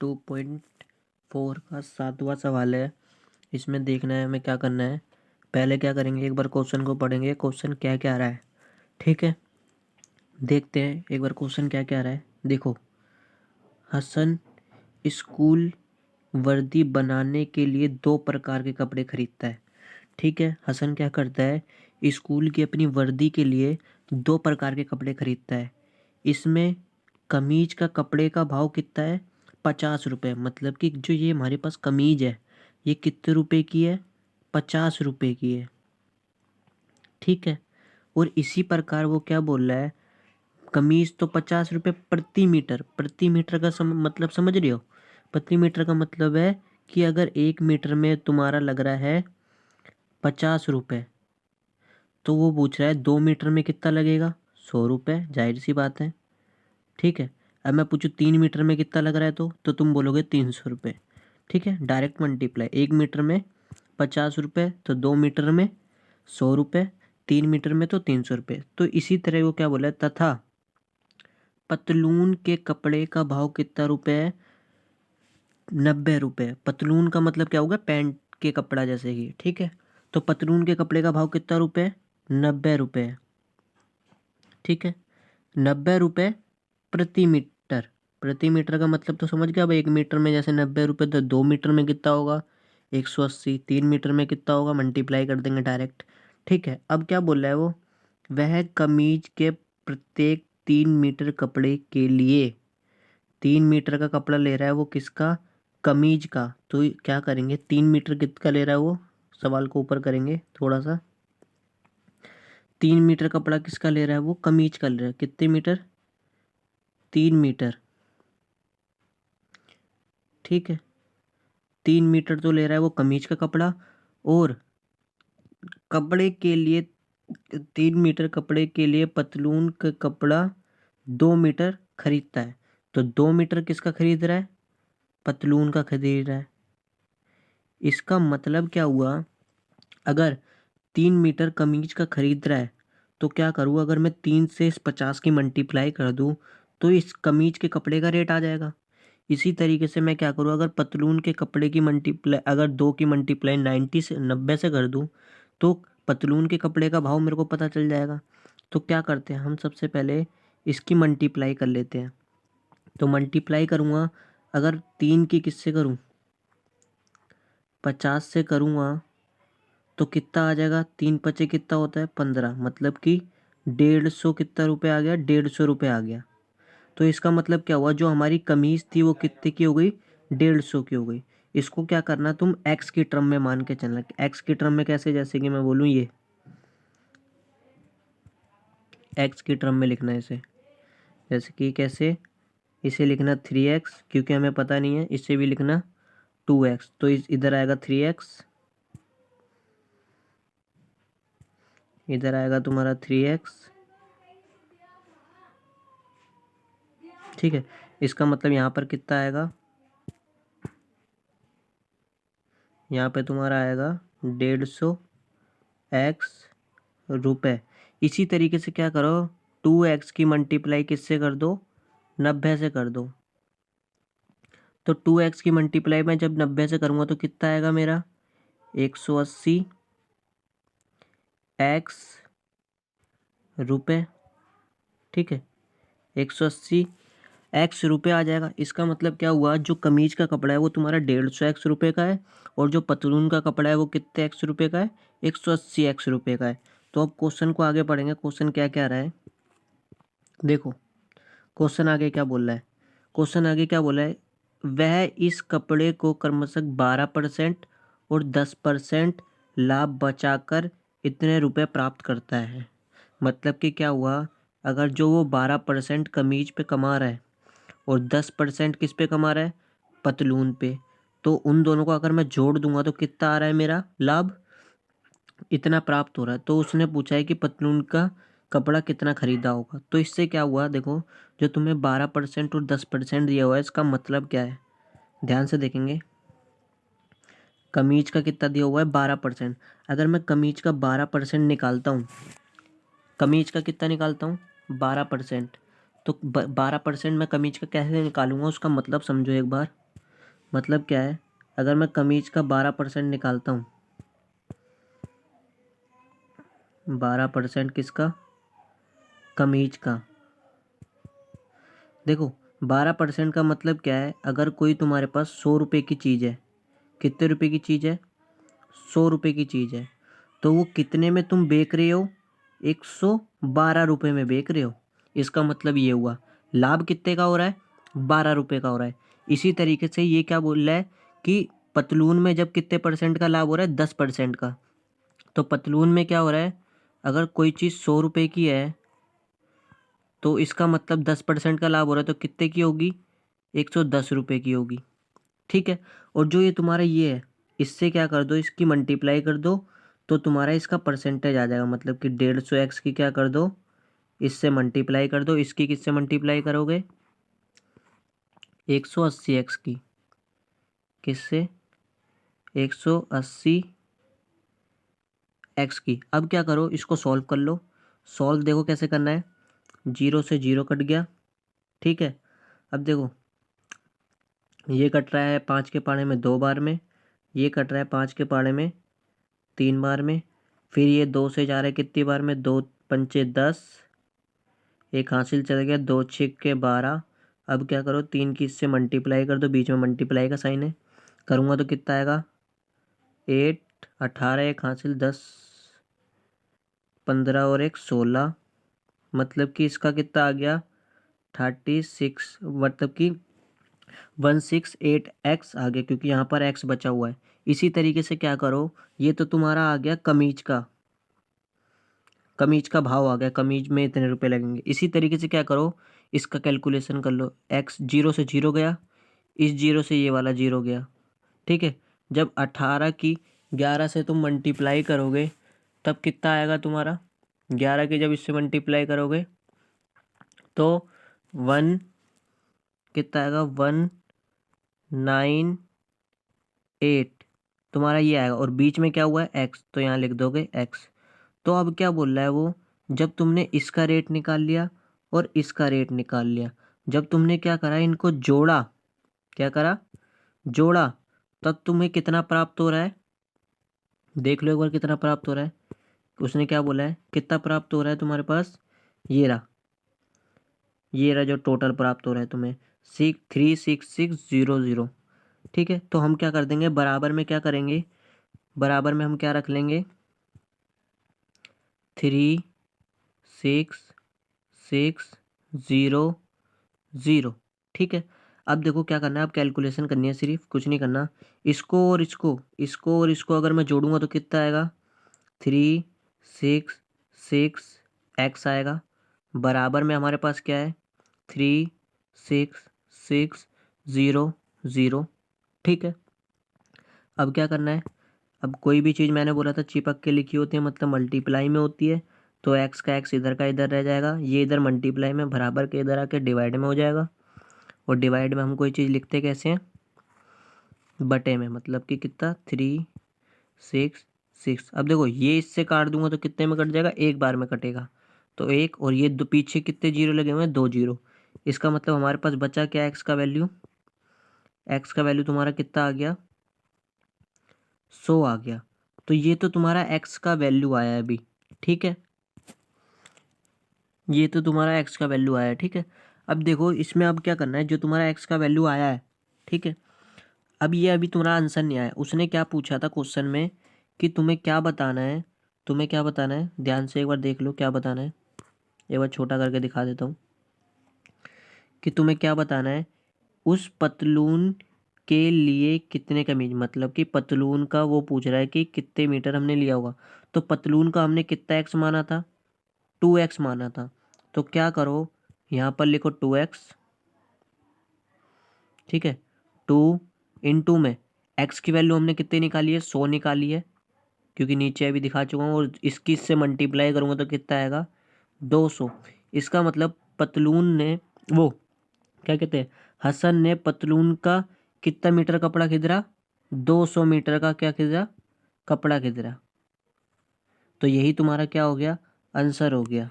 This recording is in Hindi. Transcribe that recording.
2.4 का 7वां सवाल है। इसमें देखना है हमें क्या करना है। पहले क्या करेंगे, एक बार क्वेश्चन को पढ़ेंगे, क्वेश्चन क्या क्या आ रहा है। ठीक है, देखते हैं एक बार क्वेश्चन क्या क्या आ रहा है। देखो, हसन स्कूल वर्दी बनाने के लिए 2 प्रकार के कपड़े खरीदता है। ठीक है, हसन क्या करता है, स्कूल की अपनी वर्दी के लिए 2 प्रकार के कपड़े खरीदता है। इसमें कमीज का कपड़े का भाव कितना है, 50 रुपये। मतलब कि जो ये हमारे पास कमीज है ये कितने रुपए की है, 50 रुपये की है। ठीक है, और इसी प्रकार वो क्या बोल रहा है, कमीज तो 50 रुपये प्रति मीटर। प्रति मीटर का मतलब समझ रहे हो। प्रति मीटर का मतलब है कि अगर 1 मीटर में तुम्हारा लग रहा है 50 रुपये, तो वो पूछ रहा है 2 मीटर में कितना लगेगा, 100 रुपये। जाहिर सी बात है। ठीक है, अब मैं पूछूँ 3 मीटर में कितना लग रहा है, तो तुम बोलोगे 300 रुपये। ठीक है, डायरेक्ट मल्टीप्लाई। 1 मीटर में 50 रुपये तो 2 मीटर में 100 रुपये, 3 मीटर में तो 300 रुपये। तो इसी तरह वो क्या बोला है, तथा पतलून के कपड़े का भाव कितना रुपये है, 90 रुपये। पतलून का मतलब क्या होगा, पैंट के कपड़ा जैसे कि। ठीक है, तो पतलून के कपड़े का भाव कितना रुपये, 90 रुपये। ठीक है, 90 रुपये प्रति मीटर। प्रति मीटर का मतलब तो समझ गया। अब 1 मीटर में जैसे 90 रुपये, तो 2 मीटर में कितना होगा, 180। 3 मीटर में कितना होगा, मल्टीप्लाई कर देंगे डायरेक्ट। ठीक है, अब क्या बोल रहा है वो, वह कमीज के प्रत्येक 3 मीटर कपड़े के लिए 3 मीटर का कपड़ा ले रहा है। वो किसका, कमीज का। तो क्या करेंगे, 3 मीटर कितना ले रहा है वो, सवाल को ऊपर करेंगे थोड़ा सा। 3 मीटर कपड़ा किसका ले रहा है, वो कमीज का ले रहा है। कितने मीटर, 3 मीटर। ठीक है, 3 मीटर तो ले रहा है वो कमीज का कपड़ा, और कपड़े के लिए 3 मीटर कपड़े के लिए पतलून का कपड़ा 2 मीटर खरीदता है। तो 2 मीटर किसका खरीद रहा है, पतलून का खरीद रहा है। इसका मतलब क्या हुआ, अगर 3 मीटर कमीज का खरीद रहा है तो क्या करूँ, अगर मैं 3 से इस 50 की मल्टीप्लाई कर दूँ तो इस कमीज के कपड़े का रेट आ जाएगा। इसी तरीके से मैं क्या करूँ, अगर पतलून के कपड़े की मल्टीप्लाई, अगर 2 की मल्टीप्लाई 90 से कर दूँ तो पतलून के कपड़े का भाव मेरे को पता चल जाएगा। तो क्या करते हैं, हम सबसे पहले इसकी मल्टीप्लाई कर लेते हैं। तो मल्टीप्लाई करूँगा, अगर 3 की किससे करूँ, 50 से करूँगा तो कितना आ जाएगा, 3 पचे कितना होता है, 15। मतलब कि 150 कितना रुपये आ गया, 150 रुपये आ गया। तो इसका मतलब क्या हुआ, जो हमारी कमीज थी वो कितने की हो गई, 150 की हो गई। इसको क्या करना, तुम एक्स की टर्म में मान के चलना। एक्स की टर्म में कैसे, जैसे कि मैं बोलूँ ये एक्स की टर्म में लिखना है इसे। जैसे कि कैसे, इसे लिखना 3x, क्योंकि हमें पता नहीं है। इसे भी लिखना 2x, तो इधर आएगा 3x, इधर आएगा तुम्हारा 3x। ठीक है, इसका मतलब यहाँ पर कितना आएगा, यहाँ पे तुम्हारा आएगा 150 रुपये। इसी तरीके से क्या करो, 2x की मल्टीप्लाई किससे कर दो, 90 से कर दो। तो 2x की मल्टीप्लाई मैं जब 90 से करूँगा तो कितना आएगा मेरा, 180 x रुपये। ठीक है, 180 x रुपये आ जाएगा। इसका मतलब क्या हुआ, जो कमीज का कपड़ा है वो तुम्हारा 150 x रुपये का है, और जो पतलून का कपड़ा है वो कितने x रुपये का है, 180 x रुपये का है। तो अब क्वेश्चन को आगे पढ़ेंगे, क्वेश्चन क्या क्या रहा है। देखो, क्वेश्चन आगे क्या बोल रहा है, क्वेश्चन आगे क्या बोला है, वह इस कपड़े को क्रमशः 12% और 10% लाभ बचाकर इतने रुपए प्राप्त करता है। मतलब कि क्या हुआ, अगर जो वो 12% कमीज पे कमा रहा है और 10% किस पे कमा रहा है, पतलून पे, तो उन दोनों को अगर मैं जोड़ दूंगा तो कितना आ रहा है मेरा लाभ, इतना प्राप्त हो रहा है। तो उसने पूछा है कि पतलून का कपड़ा कितना खरीदा होगा। तो इससे क्या हुआ, देखो, जो तुम्हें 12% और 10% दिया हुआ है, इसका मतलब क्या है, ध्यान से देखेंगे। कमीज का कितना दिया हुआ है, 12%। अगर मैं कमीज का 12% निकालता हूँ, कमीज का कितना निकालता हूँ, 12%, तो 12% मैं कमीज का कैसे निकालूंगा, उसका मतलब समझो एक बार। मतलब क्या है, अगर मैं कमीज का 12% निकालता हूँ, 12% किसका, कमीज का। देखो 12% का मतलब क्या है, अगर कोई तुम्हारे पास 100 रुपये की चीज़ है, कितने रुपए की चीज़ है, 100 रुपये की चीज़ है, तो वो कितने में तुम बेच रहे हो, 112 रुपये में बेच रहे हो। इसका मतलब ये हुआ लाभ कितने का हो रहा है, 12 रुपये का हो रहा है। इसी तरीके से ये क्या बोल रहा है कि पतलून में जब कितने परसेंट का लाभ हो रहा है, 10% का। तो पतलून में क्या हो रहा है, अगर कोई चीज़ 100 रुपये की है तो इसका मतलब 10% का लाभ हो रहा है, तो कितने की होगी, 110 रुपये की होगी। ठीक है। और जो ये तुम्हारा ये है, इससे क्या कर दो, इसकी मल्टीप्लाई कर दो, तो तुम्हारा इसका परसेंटेज आ जाएगा। मतलब कि 150x की क्या कर दो, इससे मल्टीप्लाई कर दो। इसकी किससे मल्टीप्लाई करोगे, 180x की, किससे, 180x की। अब क्या करो, इसको सॉल्व कर लो। सॉल्व देखो कैसे करना है, 0 से 0 कट गया। ठीक है। अब देखो ये कट रहा है 5 के पारे में 2 बार में, ये कट रहा है 5 के पारे में 3 बार में, फिर ये 2 से जा रहा है कितनी बार में, 2 पंचे 10, एक हासिल चल गया, 2 छिक्के 12। अब क्या करो, 3 की इससे मल्टीप्लाई कर दो, बीच में मल्टीप्लाई का साइन है, करूँगा तो कितना आएगा, 8, 18, एक हासिल 10, 15 और एक 16। मतलब कि इसका कितना आ गया, 36, मतलब कि 168x आ गया, क्योंकि यहाँ पर x बचा हुआ है। इसी तरीके से क्या करो, ये तो तुम्हारा आ गया कमीज का भाव आ गया, कमीज में इतने रुपए लगेंगे। इसी तरीके से क्या करो, इसका कैलकुलेशन कर लो, x 0 से 0 गया, इस 0 से ये वाला 0 गया। ठीक है। जब 18 की 11 से तुम मल्टीप्लाई करोगे तब कितना आएगा तुम्हारा, 11 की जब इससे मल्टीप्लाई करोगे तो 1 कितना आएगा, 198 तुम्हारा ये आएगा। और बीच में क्या हुआ है, x, तो यहाँ लिख दोगे x। तो अब क्या बोल रहा है वो, जब तुमने इसका रेट निकाल लिया और इसका रेट निकाल लिया, जब तुमने क्या करा, इनको जोड़ा, क्या करा, जोड़ा, तब तुम्हें कितना प्राप्त हो रहा है, देख लो एक बार कितना प्राप्त हो रहा है। उसने क्या बोला है, कितना प्राप्त हो रहा है तुम्हारे पास, ये रहा जो टोटल प्राप्त हो रहा है तुम्हें, 36600। ठीक है। तो हम क्या कर देंगे, बराबर में क्या करेंगे, बराबर में हम क्या रख लेंगे, 36600। ठीक है। अब देखो क्या करना है, अब कैलकुलेशन करनी है, सिर्फ कुछ नहीं करना। इसको और इसको अगर मैं जोड़ूंगा तो कितना आएगा, 366x आएगा। बराबर में हमारे पास क्या है, 36600। ठीक है। अब क्या करना है, अब कोई भी चीज़ मैंने बोला था चिपक के लिखी होती है, मतलब मल्टीप्लाई में होती है, तो x का x इधर का इधर रह जाएगा, ये इधर मल्टीप्लाई में बराबर के इधर आके डिवाइड में हो जाएगा। और डिवाइड में हम कोई चीज़ लिखते कैसे हैं, बटे में, मतलब कि कितना, 366। अब देखो ये इससे काट दूंगा तो कितने में कट जाएगा, एक बार में कटेगा, तो एक, और ये दो पीछे कितने जीरो लगे हुए हैं, 2 जीरो। इसका मतलब हमारे पास बचा क्या, x का वैल्यू, तुम्हारा कितना आ गया, 100 आ गया। तो ये तो तुम्हारा x का वैल्यू आया है अभी। ठीक है, ये तो तुम्हारा x का वैल्यू आया है। ठीक है। अब देखो इसमें अब क्या करना है, जो तुम्हारा x का वैल्यू आया है, ठीक है, अब ये अभी तुम्हारा आंसर नहीं आया। उसने क्या पूछा था क्वेश्चन में कि तुम्हें क्या बताना है, ध्यान से एक बार देख लो क्या बताना है। एक बार छोटा करके दिखा देता हूँ कि तुम्हें क्या बताना है, उस पतलून के लिए कितने कमीज, मतलब कि पतलून का वो पूछ रहा है कि कितने मीटर हमने लिया होगा। तो पतलून का हमने कितना x माना था, 2x माना था। तो क्या करो, यहाँ पर लिखो 2x। ठीक है। 2 इंटू में x की वैल्यू हमने कितनी निकाली है, 100 निकाली है, क्योंकि नीचे अभी दिखा चुका हूँ। और इसकी इससे मल्टीप्लाई करूँगा तो कितना आएगा, 200। इसका मतलब पतलून ने, वो क्या कहते हैं, हसन ने पतलून का कितना मीटर कपड़ा खरीदा, 200 मीटर का क्या खरीदा, कपड़ा खरीदा। तो यही तुम्हारा क्या हो गया, आंसर हो गया।